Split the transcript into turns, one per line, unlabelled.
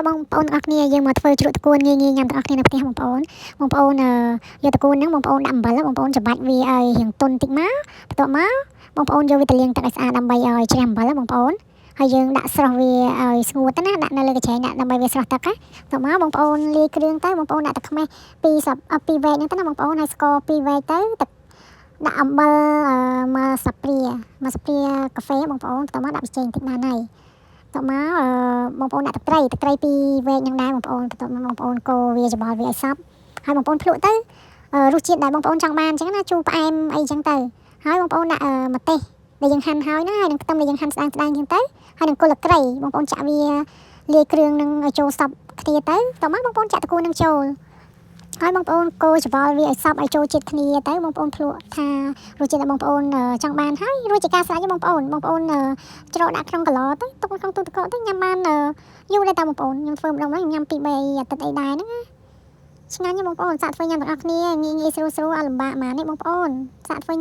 តបងប្អូនទាំងអស់គ្នាយើងមកធ្វើជ្រក់តកួនងាយៗញ៉ាំទាំងអស់គ្នានៅផ្ទះបងប្អូនយកតកួនហ្នឹងបងប្អូនដាក់អំបិលបងប្អូនច្របាច់វាឲ្យរៀងទន់តិចមកបន្ទាប់មកបងប្អូនយកវាទៅលាងទឹកឲ្យស្អាតដើម្បីឲ្យជ្រះអំបិលបងប្អូនហើយយើងដាក់ស្រុះវាឲ្យស្ងួតទៅណាដាក់នៅលើកញ្ច្រែងដាក់ដើម្បីវាស្រស់ទឹកណាបន្ទាប់មកបងប្អូនលាយគ្រឿងទៅបងប្អូនដាក់ទឹកខ្មេះ2វែកហ្នឹងទៅណាបងប្អូនហើយស្ករ2វែកទៅទឹកដាក់អំបិលមកស្លាបព្រាកាហ្វេបងប្អូនបន្ទាប់មកដាក់ប៊ីចេងតិចបានហើយតមកបងប្អូនដាក់ទឹកត្រី2វែកនឹងដែរបងប្អូនបន្ទាប់មកបងប្អូនកូរវាច្បល់វាឲ្យសព្វហើយបងប្អូនភ្លក់ទៅរសជាតិដែលបងប្អូនចង់បានអញ្ចឹងណាជូរផ្អែមអីអញ្ចឹងទៅហើយបងប្អូនដាក់ម្ទេសដែលយើងហាន់ហើយណាហើយនឹងខ្ទឹមដែលយើងហាន់ស្ដើងអញ្ចឹងទៅហើយនឹងគល់ក្រៃបងប្អូនចាក់វាលាយគ្រឿងនឹងឲ្យចូលសព្វគ្នាទៅតមកបងប្អូនចាក់តកួននឹងចូលហើយបងប្អូនកូរច្បល់វាឲ្យសព្វឲ្យចូលជាតិគ្នាទៅបងប្អូនភ្លក់ថារសជាតិដែលបងប្អូនចង់បានហើយរួចជាការស្រេចបងប្អូនច្រកដាក់ក្នុងកឡទៅទុកក្នុងទូទឹកកកទៅញ៉ាំបានយូរដែរតាបងប្អូនខ្ញុំធ្វើម្ដងហ្នឹងញ៉ាំ2 3អាទិត្យអីដែរហ្នឹងណាឆ្ងាញ់ទេបងប្អូនសាកធ្វើញ៉ាំទាំងអស់គ្នាងាយស្រួលអត់លំបាកហ្មងទេបងប្អូនសាកធ្វើ